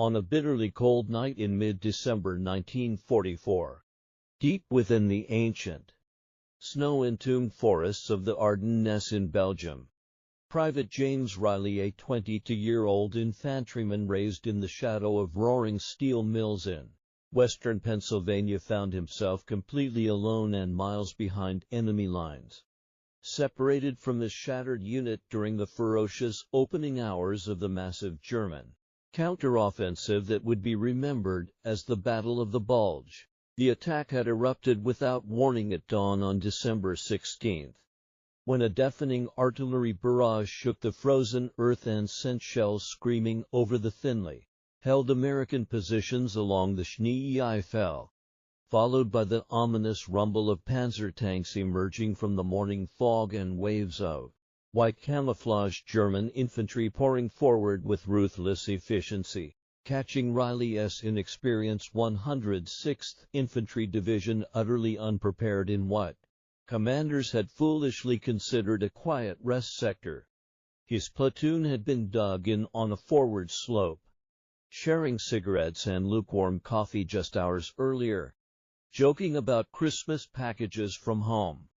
on a bitterly cold night in mid-December 1944. Deep within the ancient, snow-entombed forests of the Ardennes in Belgium, Private James Riley, a 22-year-old infantryman raised in the shadow of roaring steel mills in western Pennsylvania, found himself completely alone and miles behind enemy lines. Separated from his shattered unit during the ferocious opening hours of the massive German counteroffensive that would be remembered as the Battle of the Bulge, the attack had erupted without warning at dawn on December 16, when a deafening artillery barrage shook the frozen earth and sent shells screaming over the thinly held American positions along the Schnee Eifel, followed by the ominous rumble of panzer tanks emerging from the morning fog and waves of white camouflaged German infantry pouring forward with ruthless efficiency, catching Riley's inexperienced 106th Infantry Division utterly unprepared in what commanders had foolishly considered a quiet rest sector. His platoon had been dug in on a forward slope, sharing cigarettes and lukewarm coffee just hours earlier, joking about Christmas packages from home,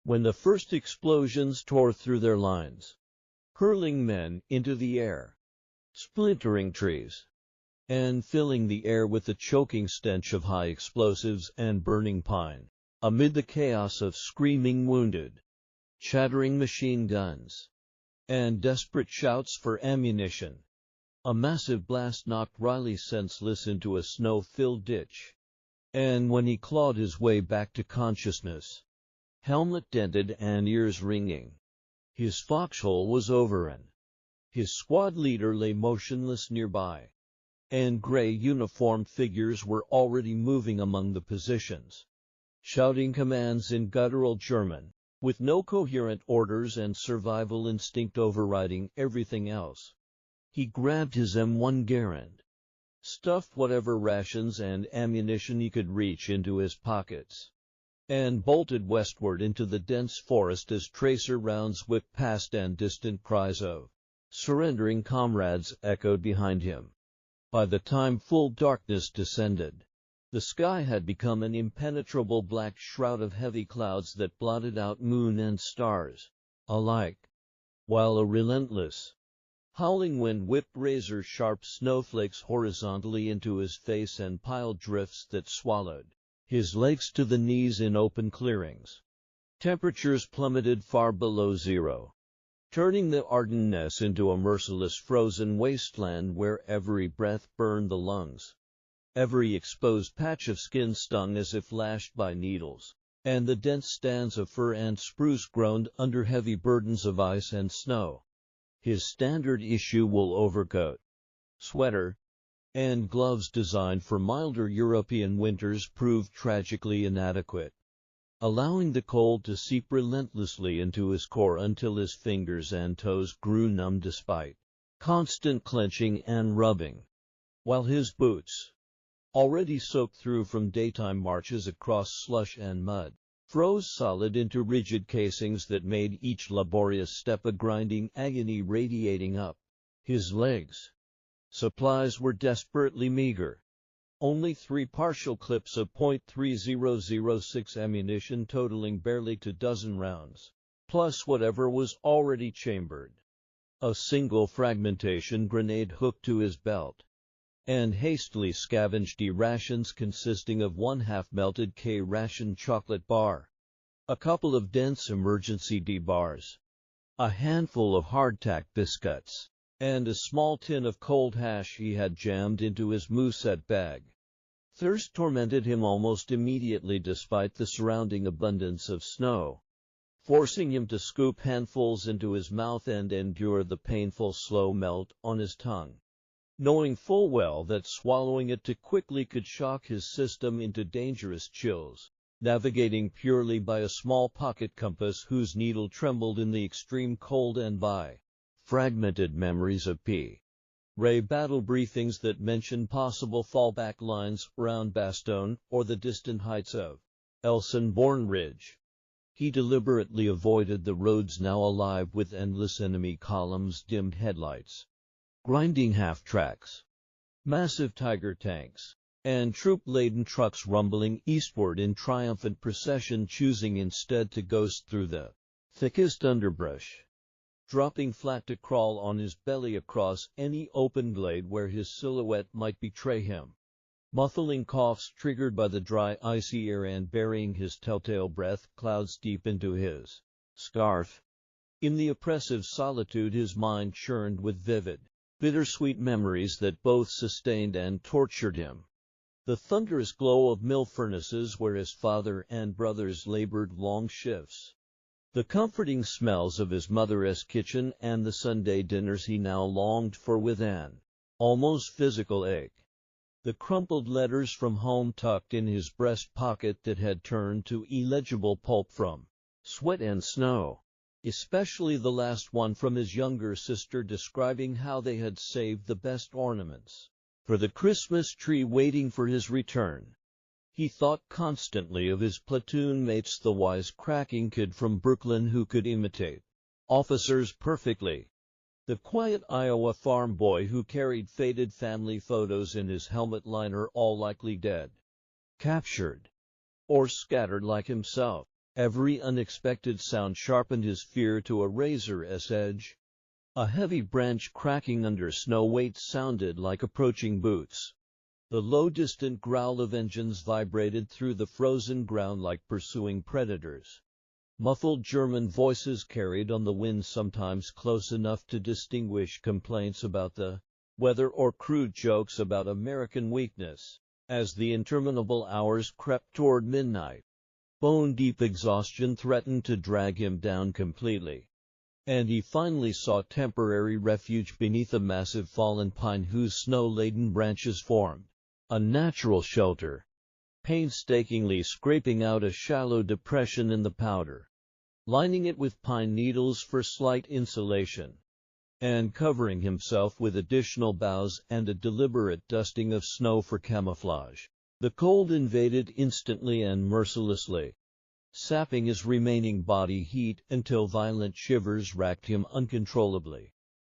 when the first explosions tore through their lines, hurling men into the air, splintering trees, and filling the air with the choking stench of high explosives and burning pine. Amid the chaos of screaming wounded, chattering machine guns, and desperate shouts for ammunition, a massive blast knocked Riley senseless into a snow-filled ditch, and when he clawed his way back to consciousness, helmet dented and ears ringing, his foxhole was over and his squad leader lay motionless nearby, and gray uniformed figures were already moving among the positions, shouting commands in guttural German, with no coherent orders and survival instinct overriding everything else. He grabbed his M1 Garand, stuffed whatever rations and ammunition he could reach into his pockets, and bolted westward into the dense forest as tracer rounds whipped past and distant cries of surrendering comrades echoed behind him. By the time full darkness descended, the sky had become an impenetrable black shroud of heavy clouds that blotted out moon and stars alike, while a relentless, howling wind whipped razor-sharp snowflakes horizontally into his face and piled drifts that swallowed his legs to the knees in open clearings. Temperatures plummeted far below zero, turning the Ardennes into a merciless frozen wasteland where every breath burned the lungs. Every exposed patch of skin stung as if lashed by needles, and the dense stands of fir and spruce groaned under heavy burdens of ice and snow. His standard issue wool overcoat, sweater, and gloves designed for milder European winters proved tragically inadequate, allowing the cold to seep relentlessly into his core until his fingers and toes grew numb despite constant clenching and rubbing, while his boots, already soaked through from daytime marches across slush and mud, froze solid into rigid casings that made each laborious step a grinding agony radiating up his legs. Supplies were desperately meager. Only 3 partial clips of .3006 ammunition totaling barely 2 dozen rounds, plus whatever was already chambered. A single fragmentation grenade hooked to his belt, and hastily scavenged rations consisting of 1 half-melted K-ration chocolate bar, a couple of dense emergency D-bars, a handful of hardtack biscuits, and a small tin of cold hash he had jammed into his mousette bag. Thirst tormented him almost immediately despite the surrounding abundance of snow, forcing him to scoop handfuls into his mouth and endure the painful slow melt on his tongue, knowing full well that swallowing it too quickly could shock his system into dangerous chills, navigating purely by a small pocket compass whose needle trembled in the extreme cold and by fragmented memories of Ray battle briefings that mentioned possible fallback lines around Bastogne or the distant heights of Elson-Bourne Ridge. He deliberately avoided the roads now alive with endless enemy columns, dimmed headlights, grinding half-tracks, massive Tiger tanks, and troop-laden trucks rumbling eastward in triumphant procession, choosing instead to ghost through the thickest underbrush, dropping flat to crawl on his belly across any open glade where his silhouette might betray him, muffling coughs triggered by the dry, icy air and burying his telltale breath clouds deep into his scarf. In the oppressive solitude his mind churned with vivid, bittersweet memories that both sustained and tortured him. The thunderous glow of mill furnaces where his father and brothers labored long shifts, the comforting smells of his mother's kitchen, and the Sunday dinners he now longed for with an almost physical ache. The crumpled letters from home tucked in his breast pocket that had turned to illegible pulp from sweat and snow, especially the last one from his younger sister describing how they had saved the best ornaments for the Christmas tree waiting for his return. He thought constantly of his platoon mates, the wise-cracking kid from Brooklyn who could imitate officers perfectly, the quiet Iowa farm boy who carried faded family photos in his helmet liner, all likely dead, captured, or scattered like himself. Every unexpected sound sharpened his fear to a razor's edge. A heavy branch cracking under snow weight sounded like approaching boots. The low distant growl of engines vibrated through the frozen ground like pursuing predators. Muffled German voices carried on the wind, sometimes close enough to distinguish complaints about the weather or crude jokes about American weakness. As the interminable hours crept toward midnight, bone-deep exhaustion threatened to drag him down completely, and he finally sought temporary refuge beneath a massive fallen pine whose snow-laden branches formed a natural shelter, painstakingly scraping out a shallow depression in the powder, lining it with pine needles for slight insulation, and covering himself with additional boughs and a deliberate dusting of snow for camouflage. The cold invaded instantly and mercilessly, sapping his remaining body heat until violent shivers racked him uncontrollably.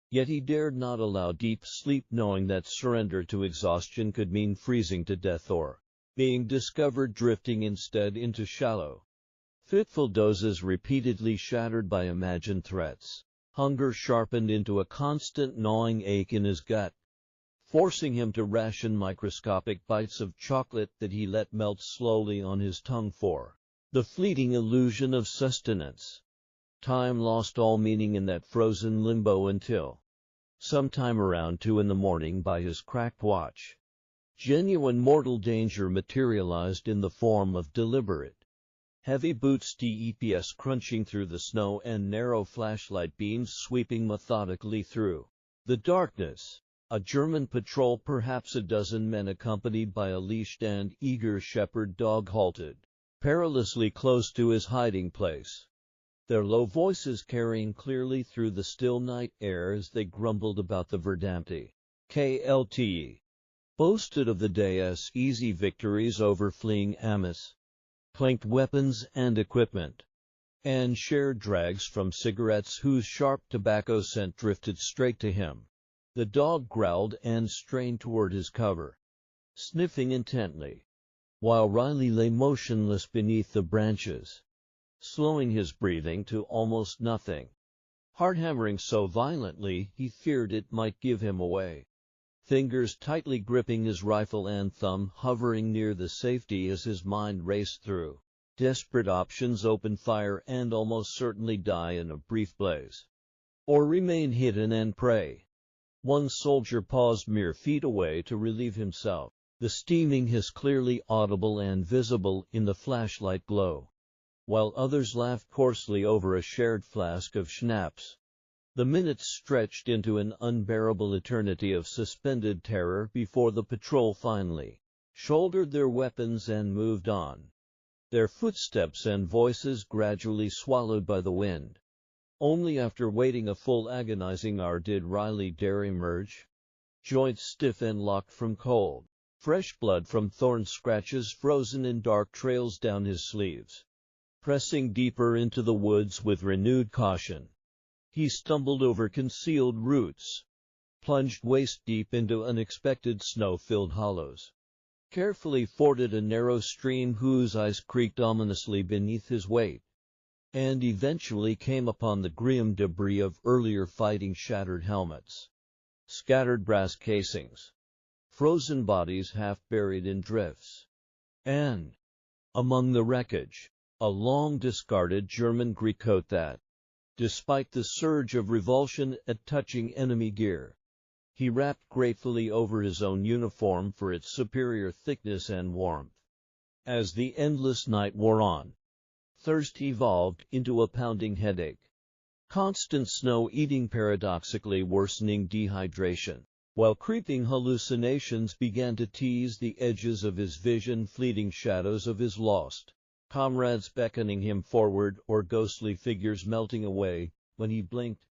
Yet he dared not allow deep sleep, knowing that surrender to exhaustion could mean freezing to death or being discovered drifting instead into shallow, fitful dozes repeatedly shattered by imagined threats. Hunger sharpened into a constant gnawing ache in his gut, forcing him to ration microscopic bites of chocolate that he let melt slowly on his tongue for the fleeting illusion of sustenance. Time lost all meaning in that frozen limbo until, sometime around 2 a.m. by his cracked watch, genuine mortal danger materialized in the form of deliberate, heavy boots, DEPS crunching through the snow, and narrow flashlight beams sweeping methodically through the darkness. A German patrol, perhaps a dozen men accompanied by a leashed and eager shepherd dog, halted perilously close to his hiding place, their low voices carrying clearly through the still night air as they grumbled about the Verdammte. KLTE boasted of the day's easy victories over fleeing Amos, clanked weapons and equipment, and shared drags from cigarettes whose sharp tobacco scent drifted straight to him. The dog growled and strained toward his cover, sniffing intently, while Riley lay motionless beneath the branches, slowing his breathing to almost nothing, heart hammering so violently he feared it might give him away. Fingers tightly gripping his rifle and thumb hovering near the safety as his mind raced through desperate options: open fire and almost certainly die in a brief blaze, or remain hidden and pray. One soldier paused mere feet away to relieve himself, the steaming hiss clearly audible and visible in the flashlight glow, while others laughed coarsely over a shared flask of schnapps. The minutes stretched into an unbearable eternity of suspended terror before the patrol finally shouldered their weapons and moved on, their footsteps and voices gradually swallowed by the wind. Only after waiting a full agonizing hour did Riley dare emerge, joints stiff and locked from cold, fresh blood from thorn scratches frozen in dark trails down his sleeves. Pressing deeper into the woods with renewed caution, he stumbled over concealed roots, plunged waist-deep into unexpected snow-filled hollows, carefully forded a narrow stream whose ice creaked ominously beneath his weight, and eventually came upon the grim debris of earlier fighting: shattered helmets, scattered brass casings, frozen bodies half buried in drifts, and, among the wreckage, a long-discarded German greatcoat that, despite the surge of revulsion at touching enemy gear, he wrapped gratefully over his own uniform for its superior thickness and warmth. As the endless night wore on, thirst evolved into a pounding headache, constant snow eating paradoxically worsening dehydration, while creeping hallucinations began to tease the edges of his vision: fleeting shadows of his lost comrades beckoning him forward, or ghostly figures melting away when he blinked.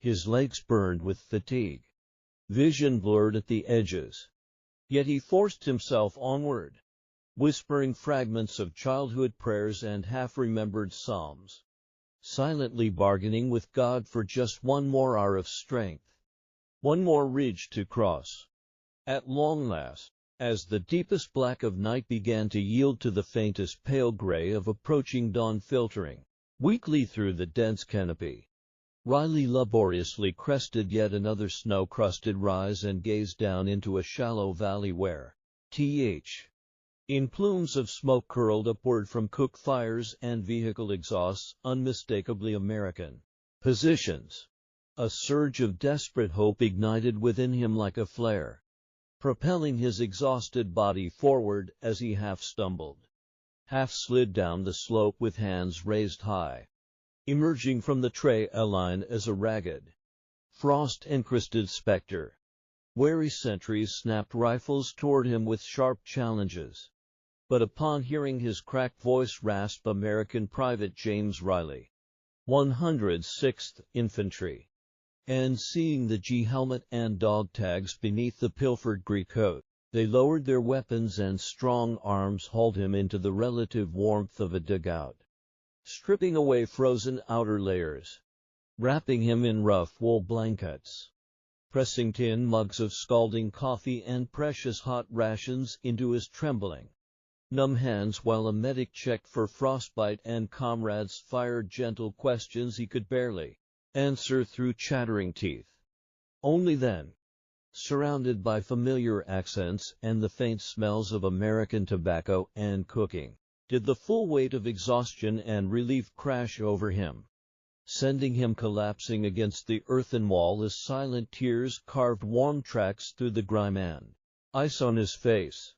His legs burned with fatigue, vision blurred at the edges, yet he forced himself onward, whispering fragments of childhood prayers and half-remembered psalms, silently bargaining with God for just one more hour of strength, one more ridge to cross. At long last, as the deepest black of night began to yield to the faintest pale gray of approaching dawn filtering weakly through the dense canopy, Riley laboriously crested yet another snow-crusted rise and gazed down into a shallow valley where, in plumes of smoke curled upward from cook fires and vehicle exhausts, unmistakably American positions. A surge of desperate hope ignited within him like a flare, propelling his exhausted body forward as he half stumbled, half slid down the slope with hands raised high, emerging from the trail line as a ragged, frost-encrusted specter. Wary sentries snapped rifles toward him with sharp challenges, but upon hearing his cracked voice rasp American Private James Riley, 106th Infantry, and seeing the G helmet and dog tags beneath the pilfered greatcoat, they lowered their weapons and strong arms hauled him into the relative warmth of a dugout, stripping away frozen outer layers, wrapping him in rough wool blankets, pressing tin mugs of scalding coffee and precious hot rations into his trembling, numb hands while a medic checked for frostbite and comrades fired gentle questions he could barely answer through chattering teeth. Only then, surrounded by familiar accents and the faint smells of American tobacco and cooking, did the full weight of exhaustion and relief crash over him, sending him collapsing against the earthen wall as silent tears carved warm tracks through the grime and ice on his face.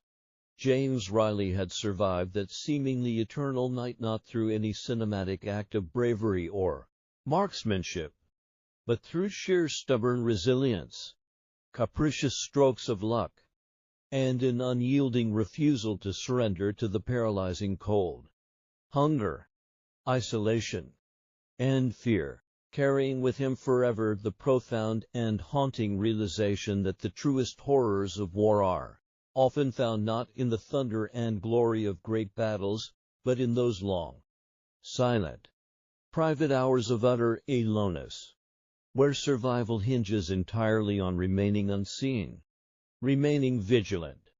James Riley had survived that seemingly eternal night not through any cinematic act of bravery or marksmanship, but through sheer stubborn resilience, capricious strokes of luck, and an unyielding refusal to surrender to the paralyzing cold, hunger, isolation, and fear, carrying with him forever the profound and haunting realization that the truest horrors of war are often found not in the thunder and glory of great battles, but in those long, silent, private hours of utter aloneness, where survival hinges entirely on remaining unseen, remaining vigilant,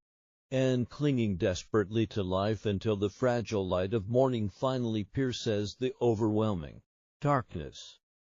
and clinging desperately to life until the fragile light of morning finally pierces the overwhelming darkness.